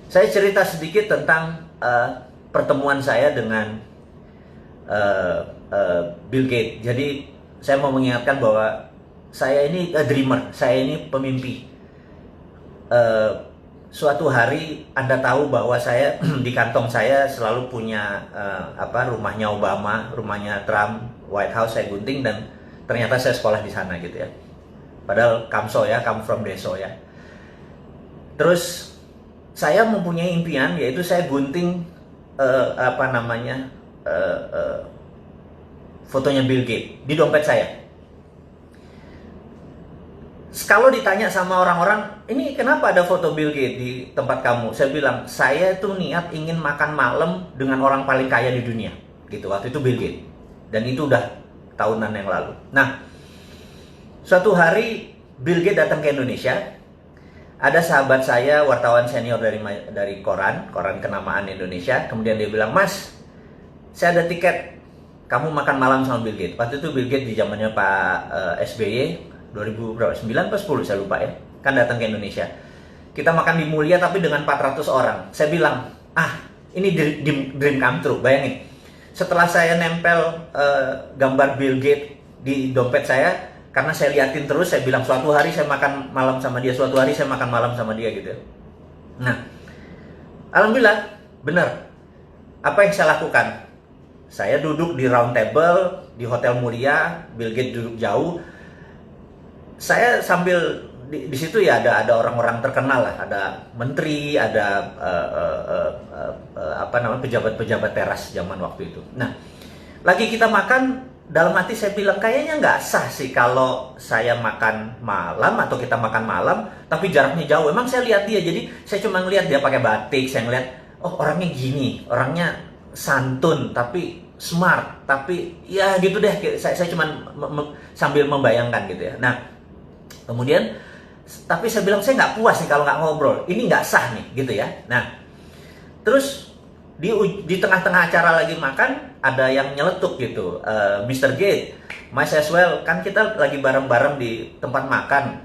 Saya cerita sedikit tentang pertemuan saya dengan Bill Gates. Jadi saya mau mengingatkan bahwa saya ini a dreamer, saya ini pemimpi. Suatu hari Anda tahu bahwa saya di kantong saya selalu punya rumahnya Obama, rumahnya Trump, White House saya gunting, dan ternyata saya sekolah di sana gitu ya. Padahal kamso ya, come from deso ya. Terus saya mempunyai impian, yaitu saya gunting fotonya Bill Gates di dompet saya. Kalau ditanya sama orang-orang, ini kenapa ada foto Bill Gates di tempat kamu? Saya bilang, saya tuh niat ingin makan malam dengan orang paling kaya di dunia. Gitu, waktu itu Bill Gates. Dan itu udah tahunan yang lalu. Nah, suatu hari Bill Gates datang ke Indonesia. Ada sahabat saya, wartawan senior dari koran kenamaan Indonesia. Kemudian dia bilang, Mas, saya ada tiket, kamu makan malam sama Bill Gates. Waktu itu Bill Gates di zamannya Pak SBY, 2009 atau 10 saya lupa ya, kan datang ke Indonesia. Kita makan di Mulia tapi dengan 400 orang. Saya bilang, ini dream come true. Bayangin, setelah saya nempel gambar Bill Gates di dompet saya, karena saya liatin terus, saya bilang suatu hari saya makan malam sama dia, suatu hari saya makan malam sama dia gitu. Nah, alhamdulillah benar. Apa yang saya lakukan? Saya duduk di round table di Hotel Mulia, Bill Gates duduk jauh. Saya sambil di situ ya ada orang-orang terkenal lah, ada menteri, ada pejabat-pejabat teras zaman waktu itu. Nah, lagi kita makan, dalam hati saya bilang kayaknya nggak sah sih kalau saya makan malam atau kita makan malam tapi jaraknya jauh. Emang saya lihat dia, jadi saya cuma ngeliat dia pakai batik, saya ngeliat orangnya gini, orangnya santun tapi smart, tapi ya gitu deh. Saya cuma sambil membayangkan gitu ya. Nah, kemudian, tapi saya bilang saya nggak puas nih kalau nggak ngobrol. Ini nggak sah nih, gitu ya. Nah, terus di tengah-tengah acara lagi makan, ada yang nyeletuk gitu, Mr. Gates, might as well, kan kita lagi bareng-bareng di tempat makan,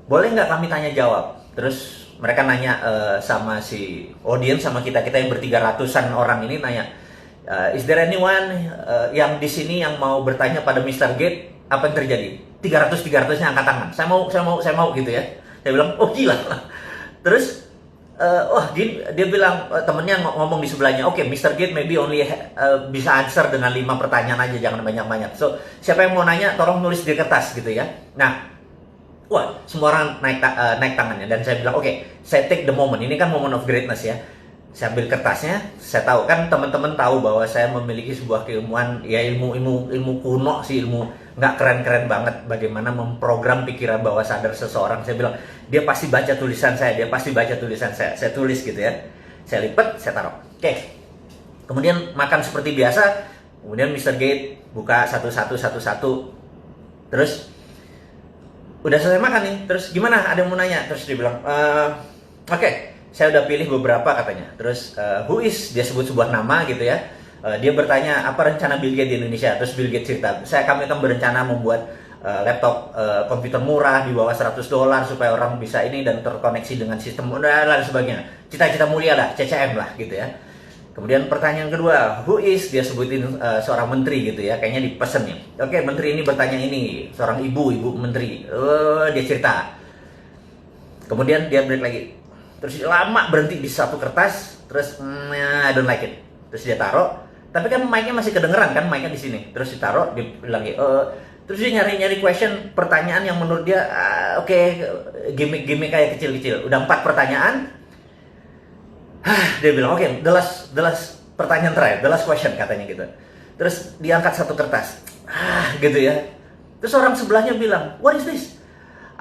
boleh nggak kami tanya jawab? Terus mereka nanya sama si audience, sama kita yang bertiga ratusan orang ini nanya, is there anyone yang di sini yang mau bertanya pada Mr. Gates? Apa yang terjadi? 300-300-nya angkat tangan. Saya mau gitu ya. Saya bilang, oh gila. Terus, dia bilang, temennya ngomong di sebelahnya, oke, Mr. Gates maybe only bisa answer dengan 5 pertanyaan aja, jangan banyak-banyak. So, siapa yang mau nanya, tolong nulis di kertas gitu ya. Nah, semua orang naik tangannya. Dan saya bilang, oke, saya take the moment. Ini kan moment of greatness ya. Saya ambil kertasnya, saya tahu kan teman-teman tahu bahwa saya memiliki sebuah keilmuan, ya ilmu kuno sih, ilmu nggak keren-keren banget bagaimana memprogram pikiran bawah sadar seseorang. Saya bilang, dia pasti baca tulisan saya, saya tulis gitu ya. Saya lipat, saya taruh. Oke. Kemudian makan seperti biasa, kemudian Mr. Gates buka satu-satu. Terus, udah selesai makan nih, terus gimana? Ada yang mau nanya? Terus dia bilang, oke. Saya udah pilih beberapa katanya. Terus who is, dia sebut sebuah nama gitu ya. Dia bertanya apa rencana Bill Gates di Indonesia. Terus Bill Gates cerita, kami akan berencana membuat laptop komputer murah di bawah $100 supaya orang bisa ini dan terkoneksi dengan sistem dan sebagainya. Cita-cita mulia lah, CCM lah gitu ya. Kemudian pertanyaan kedua, who is, dia sebutin seorang menteri gitu ya. Kayaknya dipesen nih. Oke, menteri ini bertanya ini, seorang ibu menteri. Dia cerita. Kemudian dia break lagi. Terus lama berhenti di satu kertas, terus I don't like it. Terus dia taruh, tapi kan mic-nya masih kedengeran kan, mic-nya di sini. Terus ditaruh, dia bilang terus dia nyari question, pertanyaan yang menurut dia gimmick kayak kecil-kecil. Udah 4 pertanyaan. Dia bilang, oke, the last pertanyaan terakhir, the last question katanya gitu. Terus diangkat satu kertas. Gitu ya. Terus orang sebelahnya bilang, what is this?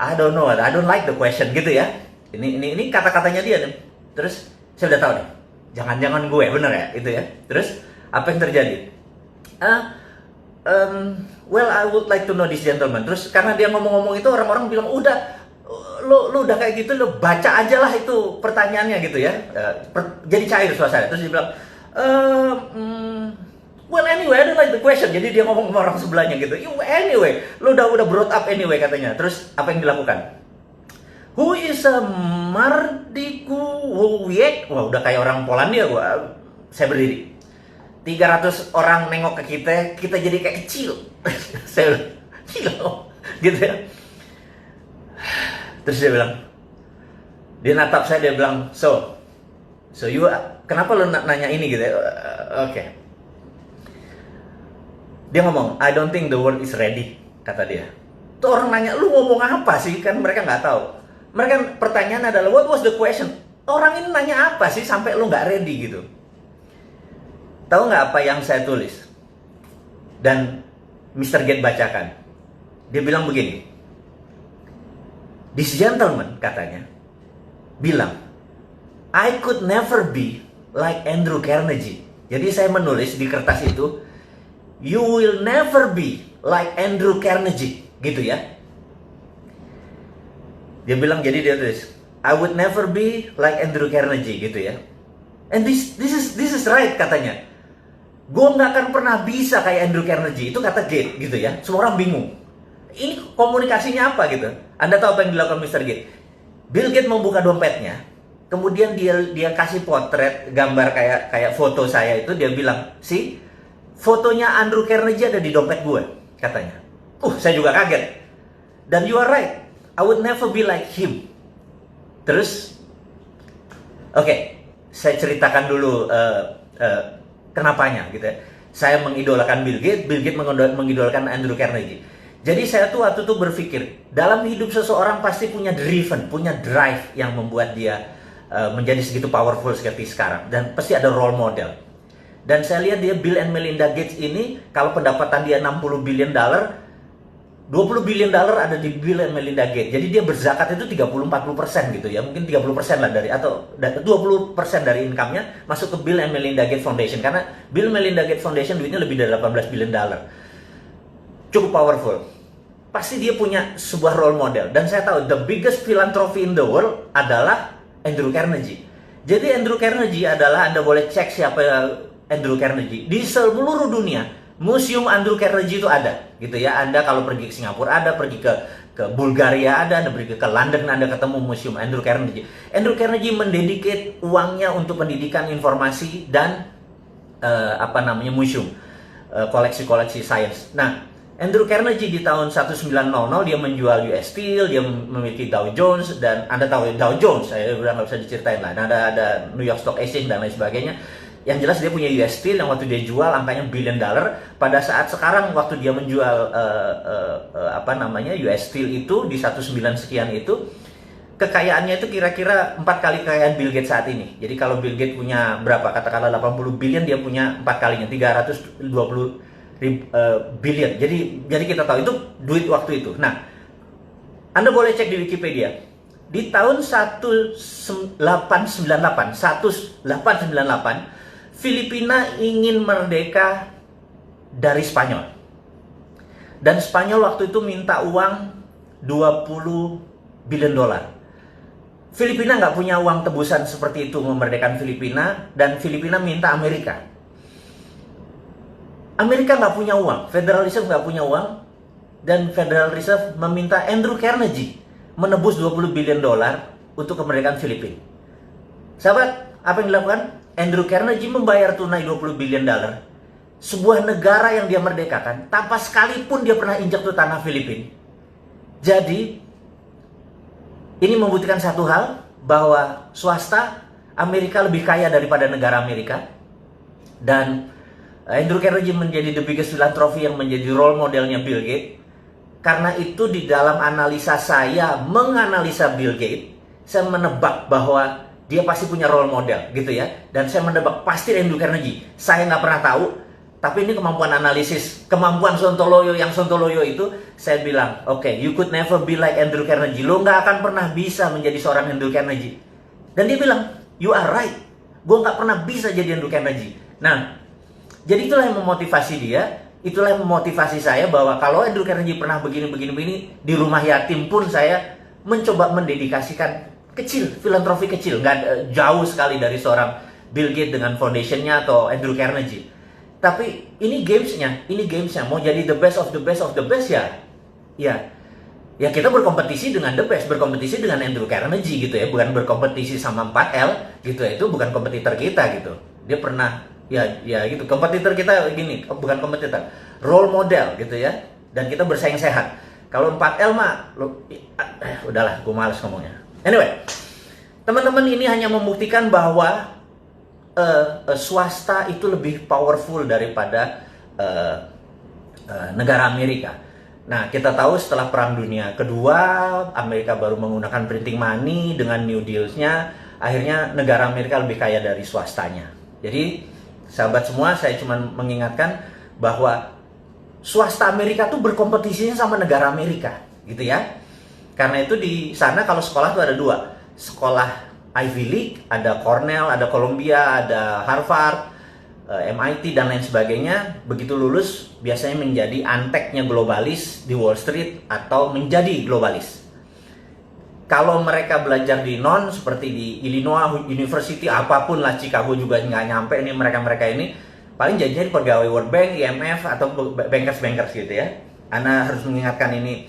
I don't know, I don't like the question gitu ya. Ini kata-katanya dia nih. Terus saya udah tahu nih, jangan-jangan gue bener ya itu ya. Terus apa yang terjadi? Well, I would like to know this gentleman. Terus karena dia ngomong-ngomong itu, orang-orang bilang udah, lu udah kayak gitu, lu baca aja lah itu pertanyaannya gitu ya. Jadi cair suasana. Terus dia bilang, well anyway, I don't like the question. Jadi dia ngomong sama orang sebelahnya gitu. Anyway, lu udah brought up anyway katanya. Terus apa yang dilakukan? Who is a Mardiku wiek, wah udah kayak orang Polandia gua. Saya berdiri. 300 orang nengok ke kita jadi kayak kecil. Saya bilang, gila, gitu ya. Terus dia natap saya, dia bilang, so you, kenapa lu nanya ini gitu ya? Oke. Dia ngomong, I don't think the world is ready, kata dia. Tuh orang nanya, lu ngomong apa sih? Kan mereka nggak tahu. Mereka pertanyaan adalah, what was the question? Orang ini nanya apa sih sampai lu nggak ready gitu? Tahu nggak apa yang saya tulis? Dan Mr. Gates bacakan. Dia bilang begini. This gentleman, katanya, bilang, I could never be like Andrew Carnegie. Jadi saya menulis di kertas itu, you will never be like Andrew Carnegie. Gitu ya. Dia bilang, jadi dia tulis, I would never be like Andrew Carnegie, gitu ya. And this is right, katanya. Gue nggak akan pernah bisa kayak Andrew Carnegie. Itu kata Gates, gitu ya. Semua orang bingung. Ini komunikasinya apa gitu? Anda tahu apa yang dilakukan Mr. Gates? Bill Gates membuka dompetnya, kemudian dia kasih potret gambar kayak foto saya itu. Dia bilang, sih, fotonya Andrew Carnegie ada di dompet gue, katanya. Saya juga kaget. Dan you are right, I would never be like him. Terus, oke, saya ceritakan dulu kenapanya gitu ya. Saya mengidolakan Bill Gates mengidolakan Andrew Carnegie. Jadi saya tuh waktu itu berpikir, dalam hidup seseorang pasti punya punya drive yang membuat dia menjadi segitu powerful seperti sekarang. Dan pasti ada role model. Dan saya lihat dia, Bill and Melinda Gates ini, kalau pendapatan dia $60 billion, $20 billion ada di Bill and Melinda Gates. Jadi dia berzakat itu 30-40% gitu ya. Mungkin 30% lah atau 20% dari income-nya masuk ke Bill and Melinda Gates Foundation. Karena Bill Melinda Gates Foundation duitnya lebih dari $18 billion. Cukup powerful. Pasti dia punya sebuah role model. Dan saya tahu the biggest philanthropy in the world adalah Andrew Carnegie. Jadi Andrew Carnegie adalah, Anda boleh cek siapa Andrew Carnegie. Di seluruh dunia, Museum Andrew Carnegie itu ada, gitu ya. Anda kalau pergi ke Singapura ada, pergi ke Bulgaria ada, Anda pergi ke London Anda ketemu Museum Andrew Carnegie. Andrew Carnegie mendedicate uangnya untuk pendidikan, informasi, dan museum, koleksi-koleksi sains. Nah, Andrew Carnegie di tahun 1900 dia menjual US Steel, dia memiliki Dow Jones, dan Anda tahu Dow Jones, saya udah nggak bisa diceritain lah. Nah, ada New York Stock Exchange dan lain sebagainya. Yang jelas dia punya US Steel yang waktu dia jual angkanya $1 billion. Pada saat sekarang waktu dia menjual US Steel itu di 19 sekian itu, kekayaannya itu kira-kira 4 kali kekayaan Bill Gates saat ini. Jadi kalau Bill Gates punya berapa? Katakanlah 80 billion, dia punya 4 kalinya, 320 billion. Jadi kita tahu itu duit waktu itu. Nah, Anda boleh cek di Wikipedia. Di tahun 1898, Filipina ingin merdeka dari Spanyol. Dan Spanyol waktu itu minta uang $20 billion. Filipina nggak punya uang tebusan seperti itu memerdekakan Filipina, dan Filipina minta Amerika. Amerika nggak punya uang, Federal Reserve nggak punya uang, dan Federal Reserve meminta Andrew Carnegie menebus $20 billion untuk kemerdekaan Filipina. Sahabat, apa yang dilakukan? Andrew Carnegie membayar tunai $20 billion. Sebuah negara yang dia merdekakan tanpa sekalipun dia pernah injak tuh tanah Filipina. Jadi, ini membuktikan satu hal, bahwa swasta Amerika lebih kaya daripada negara Amerika. Dan Andrew Carnegie menjadi the biggest philanthropy yang menjadi role modelnya Bill Gates. Karena itu di dalam analisa saya menganalisa Bill Gates, saya menebak bahwa dia pasti punya role model gitu ya. Dan saya menebak pasti Andrew Carnegie. Saya nggak pernah tahu, tapi ini kemampuan analisis, kemampuan Sontoloyo. Yang Sontoloyo itu saya bilang, oke, you could never be like Andrew Carnegie. Lo nggak akan pernah bisa menjadi seorang Andrew Carnegie. Dan dia bilang, you are right, gue nggak pernah bisa jadi Andrew Carnegie. Nah, jadi itulah yang memotivasi dia. Itulah yang memotivasi saya bahwa kalau Andrew Carnegie pernah begini, di rumah yatim pun saya mencoba mendedikasikan kecil, filantropi kecil, nggak jauh sekali dari seorang Bill Gates dengan foundationnya atau Andrew Carnegie. Tapi ini gamesnya, mau jadi the best of the best ya. Ya kita berkompetisi dengan the best, berkompetisi dengan Andrew Carnegie gitu ya, bukan berkompetisi sama 4L gitu ya, itu bukan kompetitor kita gitu. Dia pernah ya gitu, kompetitor kita gini, bukan kompetitor, role model gitu ya, dan kita bersaing sehat. Kalau 4L mah udahlah, gue males ngomongnya. Anyway, teman-teman, ini hanya membuktikan bahwa swasta itu lebih powerful daripada negara Amerika. Nah, kita tahu setelah Perang Dunia Kedua, Amerika baru menggunakan printing money dengan New Deal-nya, akhirnya negara Amerika lebih kaya dari swastanya. Jadi, sahabat semua, saya cuma mengingatkan bahwa swasta Amerika tuh berkompetisinya sama negara Amerika, gitu ya. Karena itu di sana kalau sekolah tuh ada dua, sekolah Ivy League, ada Cornell, ada Columbia, ada Harvard, MIT dan lain sebagainya. Begitu lulus biasanya menjadi anteknya globalis di Wall Street atau menjadi globalis. Kalau mereka belajar di non seperti di Illinois University, apapun lah, Chicago juga nggak nyampe nih, mereka ini paling jadinya pegawai World Bank, IMF atau bankers gitu ya. Anda harus mengingatkan ini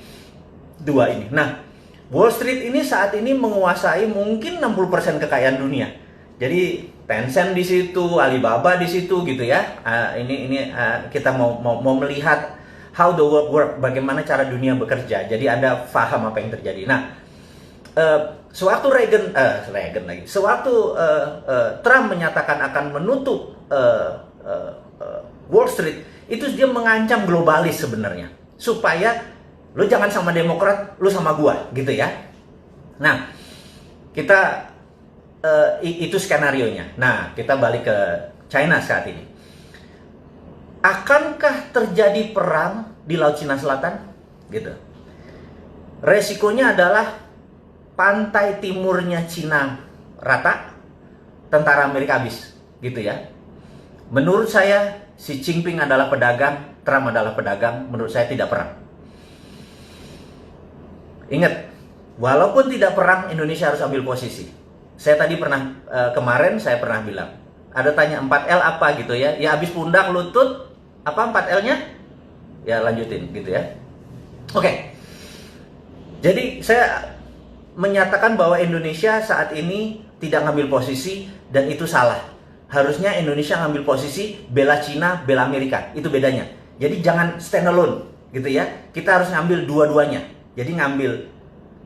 dua ini. Nah, Wall Street ini saat ini menguasai mungkin 60% kekayaan dunia. Jadi Tencent di situ, Alibaba di situ gitu ya. Ini kita mau melihat how the world work, bagaimana cara dunia bekerja. Jadi Anda paham apa yang terjadi. Nah, sewaktu Trump menyatakan akan menutup Wall Street, itu dia mengancam globalis sebenarnya, supaya lo jangan sama Demokrat, lo sama gua gitu ya. Nah, kita itu skenarionya. Nah, kita balik ke China saat ini. Akankah terjadi perang di Laut Cina Selatan? Gitu. Resikonya adalah pantai timurnya Cina rata, tentara Amerika habis, gitu ya. Menurut saya, Xi Jinping adalah pedagang, Trump adalah pedagang. Menurut saya tidak perang. Ingat, walaupun tidak perang, Indonesia harus ambil posisi. Saya tadi kemarin saya pernah bilang, ada tanya 4L apa gitu ya. Ya habis pundak, lutut, apa 4L-nya? Ya lanjutin gitu ya. Oke. Jadi saya menyatakan bahwa Indonesia saat ini tidak ngambil posisi dan itu salah. Harusnya Indonesia ngambil posisi bela Cina, bela Amerika. Itu bedanya. Jadi jangan stand alone gitu ya. Kita harus ngambil dua-duanya. Jadi ngambil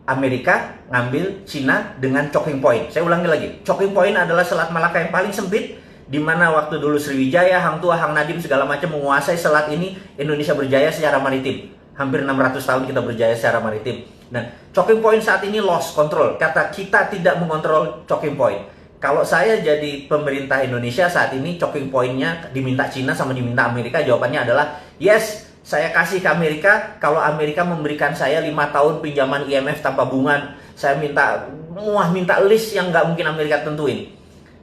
Amerika, ngambil Cina dengan choking point. Saya ulangi lagi, choking point adalah Selat Malaka yang paling sempit, di mana waktu dulu Sriwijaya, Hang Tuah, Hang Nadim segala macam menguasai selat ini, Indonesia berjaya secara maritim. Hampir 600 tahun kita berjaya secara maritim. Dan choking point saat ini lost control. Kata kita tidak mengontrol choking point. Kalau saya jadi pemerintah Indonesia saat ini, choking point-nya diminta Cina sama diminta Amerika, jawabannya adalah yes. Saya kasih ke Amerika, kalau Amerika memberikan saya 5 tahun pinjaman IMF tanpa bunga, saya minta list yang nggak mungkin Amerika tentuin.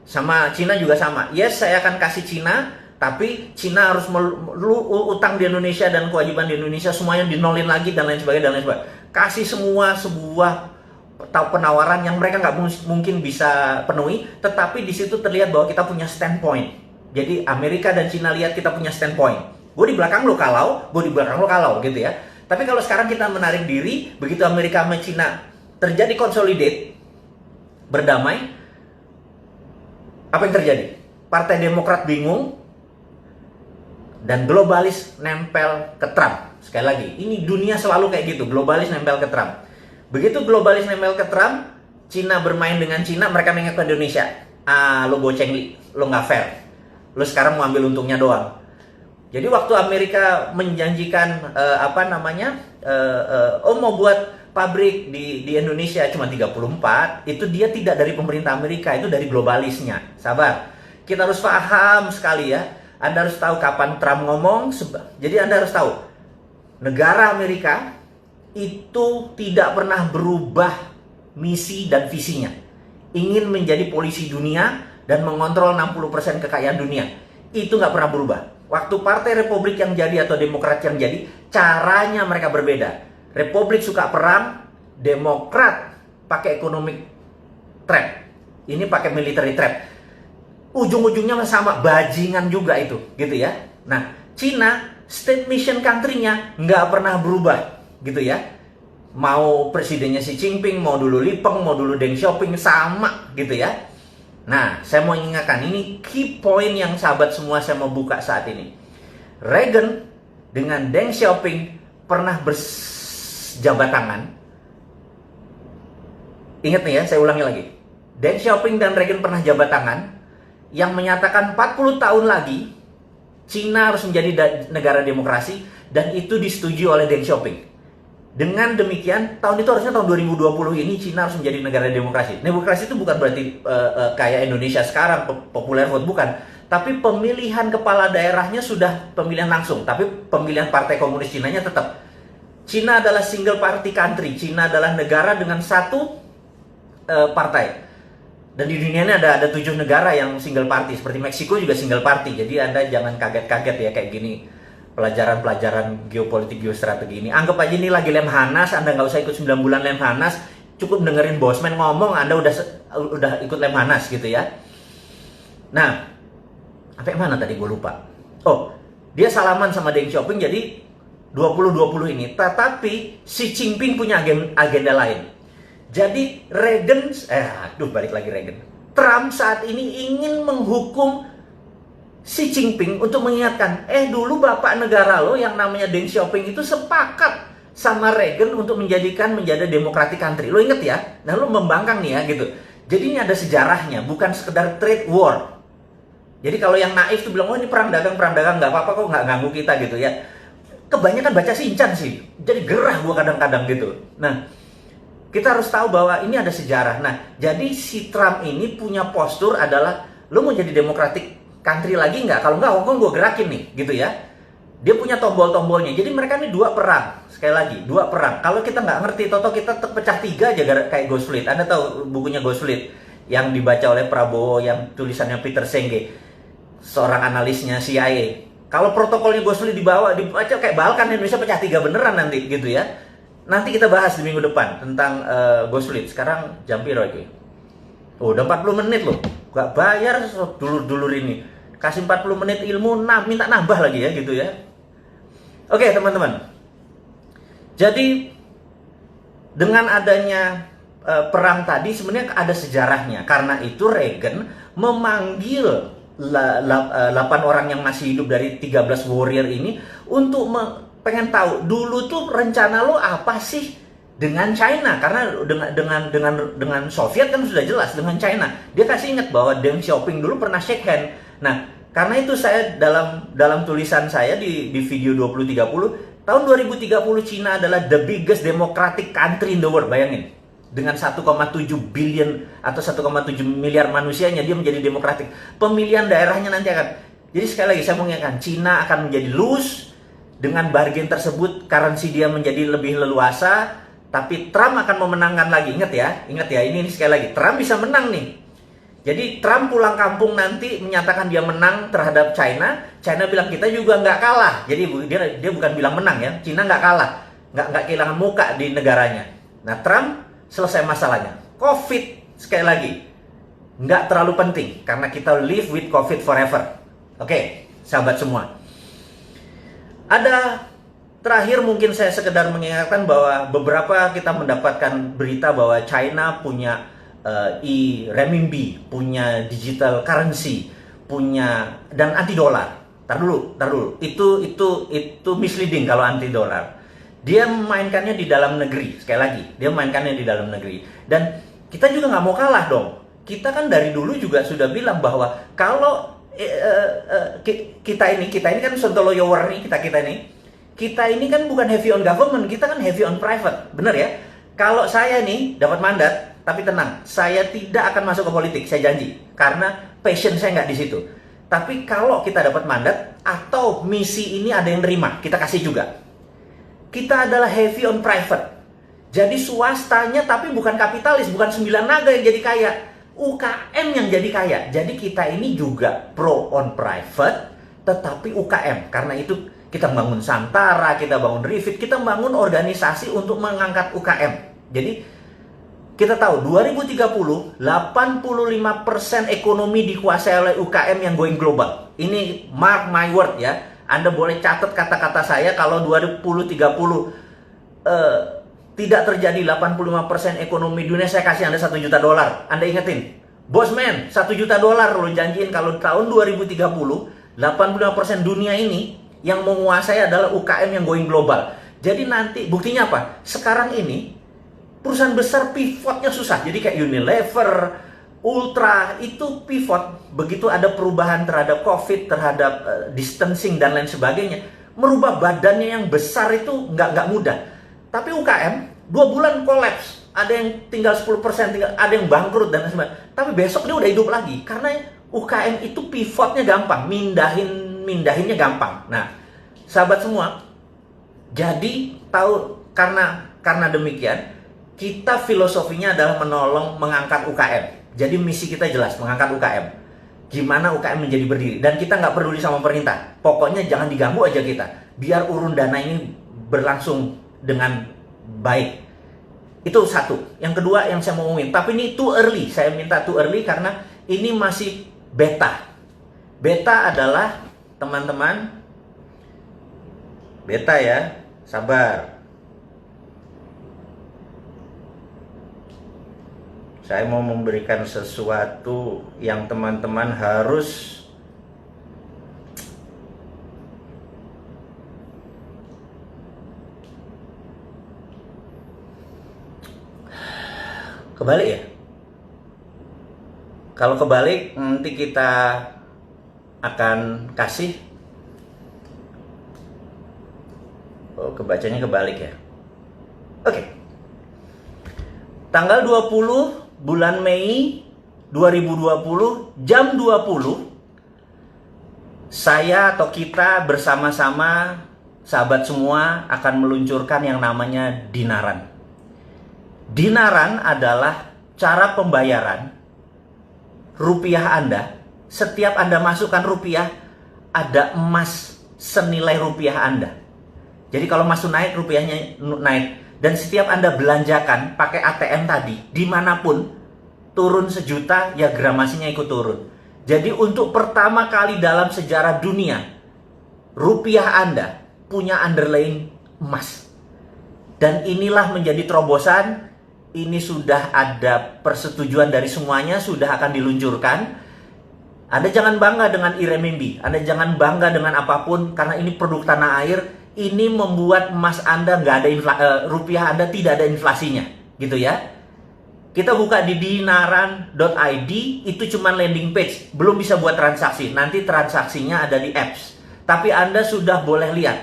Sama Cina juga sama. Yes, saya akan kasih Cina, tapi Cina harus utang di Indonesia dan kewajiban di Indonesia semuanya dinolin lagi dan lain sebagainya. Kasih semua sebuah penawaran yang mereka nggak mungkin bisa penuhi, tetapi di situ terlihat bahwa kita punya standpoint. Jadi Amerika dan Cina lihat kita punya standpoint. Gue di belakang lo kalau, gue di belakang lo kalau gitu ya. Tapi kalau sekarang kita menarik diri, begitu Amerika sama Cina terjadi consolidate, berdamai, apa yang terjadi? Partai Demokrat bingung, dan globalis nempel ke Trump. Sekali lagi, ini dunia selalu kayak gitu, globalis nempel ke Trump. Begitu globalis nempel ke Trump, Cina bermain dengan Cina, mereka nengok ke Indonesia. Lo goceng, lo nggak fair. Lo sekarang mau ambil untungnya doang. Jadi waktu Amerika menjanjikan mau buat pabrik di Indonesia cuma 34, itu dia tidak dari pemerintah Amerika, itu dari globalisnya. Sabar, kita harus paham sekali ya. Anda harus tahu kapan Trump ngomong. Jadi Anda harus tahu, negara Amerika itu tidak pernah berubah misi dan visinya. Ingin menjadi polisi dunia dan mengontrol 60% kekayaan dunia. Itu nggak pernah berubah. Waktu Partai Republik yang jadi atau Demokrat yang jadi, caranya mereka berbeda. Republik suka perang, Demokrat pakai economic trap. Ini pakai military trap. Ujung-ujungnya sama, bajingan juga itu, gitu ya. Nah, Cina, state mission country-nya nggak pernah berubah, gitu ya. mau presidennya Xi Jinping, mau dulu Li Peng, mau dulu Deng Xiaoping, sama gitu ya. Nah, saya mau ingatkan, ini key point yang sahabat semua saya mau buka saat ini. Reagan dengan Deng Xiaoping pernah berjabat tangan. Ingat nih ya, saya ulangi lagi. Deng Xiaoping dan Reagan pernah jabat tangan yang menyatakan 40 tahun lagi Cina harus menjadi negara demokrasi, dan itu disetujui oleh Deng Xiaoping. Dengan demikian, tahun itu harusnya tahun 2020 ini Cina harus menjadi negara demokrasi. Demokrasi itu bukan berarti kayak Indonesia sekarang, populer vote, bukan. Tapi pemilihan kepala daerahnya sudah pemilihan langsung. Tapi pemilihan partai komunis Cinanya tetap. Cina adalah single party country. Cina adalah negara dengan satu partai. Dan di dunia ini ada 7 negara yang single party. Seperti Meksiko juga single party. Jadi Anda jangan kaget-kaget ya kayak gini. Pelajaran-pelajaran geopolitik, geostrategi ini. Anggap aja ini lagi Lemhanas, Anda nggak usah ikut 9 bulan Lemhanas, cukup dengerin Bosman ngomong, Anda udah ikut Lemhanas gitu ya. Nah, sampai mana tadi gue lupa. Oh, dia salaman sama Deng Xiaoping jadi 2020 ini. Tetapi Xi Jinping punya agenda lain. Jadi Reagan, balik lagi Reagan. Trump saat ini ingin menghukum Xi Jinping untuk mengingatkan, dulu bapak negara lo yang namanya Deng Xiaoping itu sepakat sama Reagan untuk menjadi democratic country. Lo inget ya? Nah, lo membangkang nih ya gitu. Jadi ini ada sejarahnya, bukan sekedar trade war. Jadi kalau yang naif tuh bilang, oh ini perang dagang, nggak apa-apa kok, nggak ganggu kita gitu ya. Kebanyakan baca Shinchan sih, jadi gerah gua kadang-kadang gitu. Nah, kita harus tahu bahwa ini ada sejarah. Nah, jadi si Trump ini punya postur adalah, lo mau jadi democratic country lagi nggak? Kalau nggak, Hongkong gue gerakin nih, gitu ya. Dia punya tombol-tombolnya. Jadi mereka ini 2 perang. Sekali lagi, 2 perang. Kalau kita nggak ngerti, toto kita terpecah 3 aja kayak Ghost Fleet. Anda tahu bukunya Ghost Fleet yang dibaca oleh Prabowo, yang tulisannya Peter Senge, seorang analisnya CIA. Kalau protokolnya Ghost Fleet dibaca kayak Balkan, Indonesia pecah 3 beneran nanti, gitu ya. Nanti kita bahas di minggu depan tentang Ghost Fleet. Sekarang jam piro iki? Oh, udah 40 menit loh. Gak bayar dulur-dulur ini. Kasih 40 menit ilmu, minta nambah lagi ya gitu ya. Oke teman-teman. Jadi dengan adanya perang tadi sebenarnya ada sejarahnya. Karena itu Reagan memanggil 8 orang yang masih hidup dari 13 warrior ini untuk pengen tahu dulu tuh rencana lo apa sih dengan China, karena dengan Soviet kan sudah jelas, dengan China dia kasih ingat bahwa Deng Xiaoping dulu pernah shake hand. Nah, karena itu saya dalam tulisan saya di video 2030, tahun 2030 Cina adalah the biggest democratic country in the world. Bayangin, dengan 1,7 billion atau 1,7 miliar manusianya dia menjadi demokratik. Pemilihan daerahnya nanti akan. Jadi sekali lagi saya mau ingatkan, Cina akan menjadi loose dengan bargain tersebut, currency dia menjadi lebih leluasa. Tapi Trump akan memenangkan lagi. Ingat ya, ini sekali lagi, Trump bisa menang nih. Jadi Trump pulang kampung nanti menyatakan dia menang terhadap China. China bilang kita juga nggak kalah. Jadi dia bukan bilang menang ya, China nggak kalah, nggak kehilangan muka di negaranya. Nah, Trump selesai masalahnya. COVID sekali lagi nggak terlalu penting karena kita live with COVID forever. Oke, sahabat semua. Ada terakhir mungkin saya sekedar mengingatkan bahwa beberapa kita mendapatkan berita bahwa China punya renminbi, punya digital currency, punya dan anti dolar. Tar dulu. Itu misleading kalau anti dolar. Dia memainkannya di dalam negeri. Sekali lagi, dia memainkannya di dalam negeri. Dan kita juga nggak mau kalah dong. Kita kan dari dulu juga sudah bilang bahwa kalau kita ini kan Sontoloyo Warni, kita ini kan bukan heavy on government, kita kan heavy on private, bener ya? Kalau saya nih dapat mandat, tapi tenang, saya tidak akan masuk ke politik, saya janji, karena passion saya nggak di situ. Tapi kalau kita dapat mandat atau misi ini ada yang nerima, kita kasih juga. Kita adalah heavy on private, jadi swastanya tapi bukan kapitalis, bukan 9 naga yang jadi kaya, UKM yang jadi kaya. Jadi kita ini juga pro on private, tetapi UKM, karena itu kita bangun Santara, kita bangun Rifit, kita bangun organisasi untuk mengangkat UKM. Jadi kita tahu 2030 85% ekonomi dikuasai oleh UKM yang going global. Ini mark my word ya. Anda boleh catat kata-kata saya kalau 2030 tidak terjadi 85% ekonomi dunia, saya kasih Anda 1 juta dolar. Anda ingetin, Bosman, 1 juta dolar lo janjiin kalau tahun 2030, 85% dunia ini yang menguasai adalah UKM yang going global. Jadi nanti, buktinya apa? Sekarang ini, perusahaan besar pivotnya susah. Jadi kayak Unilever, Ultra, itu pivot. Begitu ada perubahan terhadap COVID, terhadap distancing dan lain sebagainya, merubah badannya yang besar itu nggak mudah. Tapi UKM 2 bulan kolaps, ada yang tinggal 10%, ada yang bangkrut dan lain sebagainya. Tapi besok dia udah hidup lagi karena UKM itu pivotnya gampang, mindahinnya gampang. Nah, sahabat semua, jadi tahu karena demikian kita filosofinya adalah menolong mengangkat UKM. Jadi misi kita jelas, mengangkat UKM. Gimana UKM menjadi berdiri. Dan kita nggak peduli sama pemerintah. Pokoknya jangan diganggu aja kita. Biar urun dana ini berlangsung dengan baik. Itu satu. Yang kedua yang saya mau ngomongin. Tapi ini too early. Saya minta too early karena ini masih beta. Beta adalah, teman-teman, beta ya, sabar. Saya mau memberikan sesuatu yang teman-teman harus kebalik ya. Kalau kebalik nanti kita akan kasih. Oh, kebacanya kebalik ya. Oke. Tanggal 20 bulan Mei 2020 jam 20, saya atau kita bersama-sama sahabat semua akan meluncurkan yang namanya Dinaran. Dinaran adalah cara pembayaran rupiah Anda. Setiap Anda masukkan rupiah, ada emas senilai rupiah Anda. Jadi kalau emas naik, rupiahnya naik. Dan setiap Anda belanjakan pakai ATM tadi, dimanapun, turun 1 juta, ya gramasinya ikut turun. Jadi untuk pertama kali dalam sejarah dunia, rupiah Anda punya underlying emas. Dan inilah menjadi terobosan. Ini sudah ada persetujuan dari semuanya, sudah akan diluncurkan. Anda jangan bangga dengan renminbi, Anda jangan bangga dengan apapun, karena ini produk tanah air. Ini membuat emas Anda nggak ada rupiah Anda tidak ada inflasinya, gitu ya. Kita buka di dinaran.id, itu cuma landing page, belum bisa buat transaksi. Nanti transaksinya ada di apps. Tapi Anda sudah boleh lihat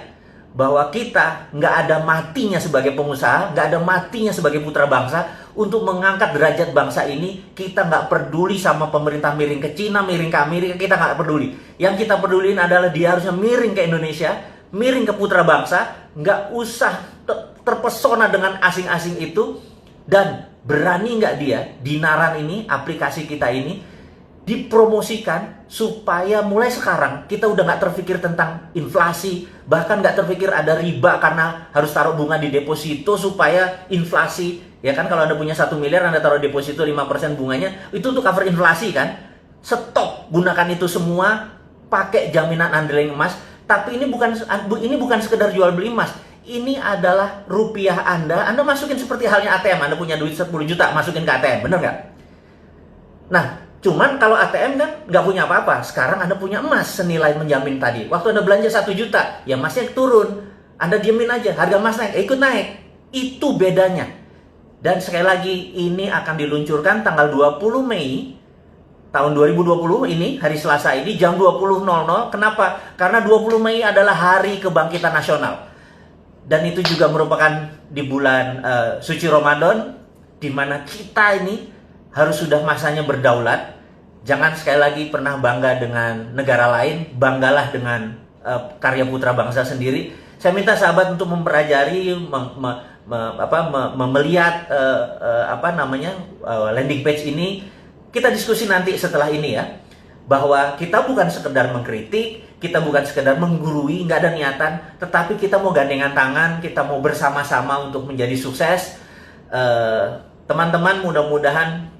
bahwa kita nggak ada matinya sebagai pengusaha, nggak ada matinya sebagai putra bangsa untuk mengangkat derajat bangsa ini. Kita nggak peduli sama pemerintah miring ke Cina, miring ke Amerika, kita nggak peduli. Yang kita peduliin adalah dia harusnya miring ke Indonesia, miring ke putra bangsa, nggak usah terpesona dengan asing-asing itu, dan berani nggak dia, Dinaran ini, aplikasi kita ini, dipromosikan supaya mulai sekarang kita udah nggak terpikir tentang inflasi, bahkan nggak terpikir ada riba karena harus taruh bunga di deposito supaya inflasi, ya kan. Kalau Anda punya 1 miliar, Anda taruh deposito 5% bunganya, itu untuk cover inflasi kan. Stop, gunakan itu semua, pakai jaminan underlying emas. Tapi ini bukan sekedar jual beli emas. Ini adalah rupiah Anda masukin seperti halnya ATM. Anda punya duit 10 juta, masukin ke ATM, bener nggak? Nah, cuman kalau ATM kan nggak punya apa-apa. Sekarang Anda punya emas senilai menjamin tadi. Waktu Anda belanja 1 juta, ya emasnya turun. Anda diemin aja, harga emas naik, ikut naik. Itu bedanya. Dan sekali lagi, ini akan diluncurkan tanggal 20 Mei tahun 2020 ini, hari Selasa ini, jam 20.00. Kenapa? Karena 20 Mei adalah hari kebangkitan nasional. Dan itu juga merupakan di bulan suci Ramadan, di mana kita ini harus sudah masanya berdaulat. Jangan sekali lagi pernah bangga dengan negara lain, banggalah dengan karya putra bangsa sendiri. Saya minta sahabat untuk mempelajari, melihat landing page ini. Kita diskusi nanti setelah ini ya, bahwa kita bukan sekedar mengkritik, kita bukan sekedar menggurui, nggak ada niatan, tetapi kita mau gandengan tangan, kita mau bersama-sama untuk menjadi sukses. Teman-teman, mudah-mudahan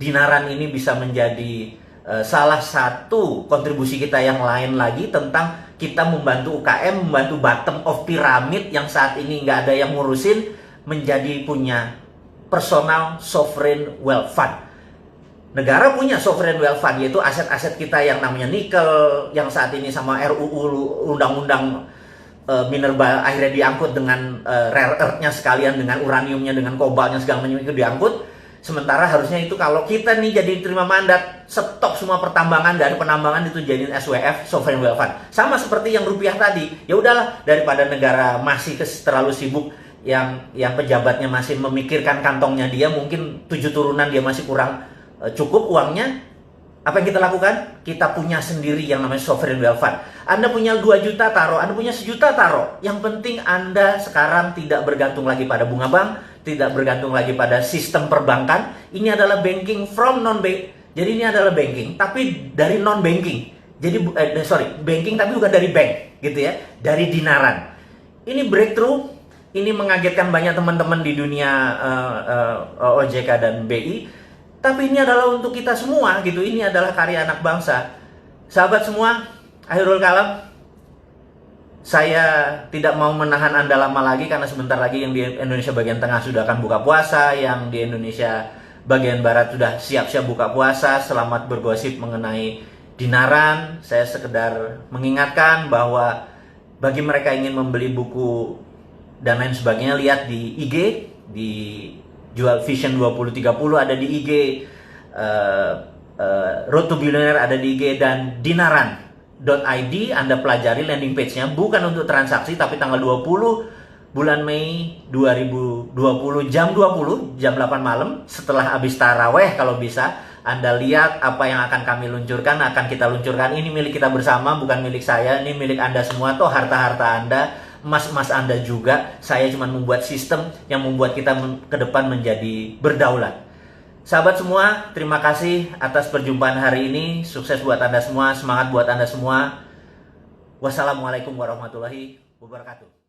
Dinaran ini bisa menjadi salah satu kontribusi kita yang lain lagi tentang kita membantu UKM, membantu bottom of pyramid yang saat ini nggak ada yang ngurusin, menjadi punya personal sovereign wealth fund. Negara punya sovereign wealth fund, yaitu aset-aset kita yang namanya nikel, yang saat ini sama RUU Undang-Undang mineral akhirnya diangkut dengan rare earth-nya sekalian, dengan uraniumnya, dengan kobalnya segala macam itu diangkut. Sementara harusnya itu kalau kita nih jadi terima mandat, stop semua pertambangan, dari penambangan itu jadiin SWF, sovereign wealth fund. Sama seperti yang rupiah tadi. Ya udahlah, daripada negara masih terlalu sibuk, yang pejabatnya masih memikirkan kantongnya dia, mungkin 7 turunan dia masih kurang cukup uangnya. Apa yang kita lakukan? Kita punya sendiri yang namanya sovereign wealth fund. Anda punya 2 juta taruh, Anda punya 1 juta taruh. Yang penting Anda sekarang tidak bergantung lagi pada bunga bank, tidak bergantung lagi pada sistem perbankan. Ini adalah banking from non-bank. Jadi ini adalah banking, tapi dari non-banking. Jadi banking tapi bukan dari bank, gitu ya, dari dinaran. Ini breakthrough, ini mengagetkan banyak teman-teman di dunia OJK dan BI. Tapi ini adalah untuk kita semua, gitu. Ini adalah karya anak bangsa. Sahabat semua, akhirul kalam. Saya tidak mau menahan Anda lama lagi karena sebentar lagi yang di Indonesia bagian tengah sudah akan buka puasa, yang di Indonesia bagian barat sudah siap-siap buka puasa. Selamat bergosip mengenai dinaran. Saya sekedar mengingatkan bahwa bagi mereka yang ingin membeli buku dan lain sebagainya, lihat di IG, di Jual Vision 2030 ada di IG, Road to Billionaire ada di IG, dan dinaran.id Anda pelajari landing page-nya, bukan untuk transaksi, tapi tanggal 20 bulan Mei 2020 jam 20, jam 8 malam setelah habis taraweh, kalau bisa Anda lihat apa yang akan kami luncurkan, akan kita luncurkan. Ini milik kita bersama, bukan milik saya, ini milik Anda semua. Toh harta-harta Anda, emas-emas Anda juga. Saya cuma membuat sistem yang membuat kita ke depan menjadi berdaulat. Sahabat semua, terima kasih atas perjumpaan hari ini. Sukses buat Anda semua, semangat buat Anda semua. Wassalamualaikum warahmatullahi wabarakatuh.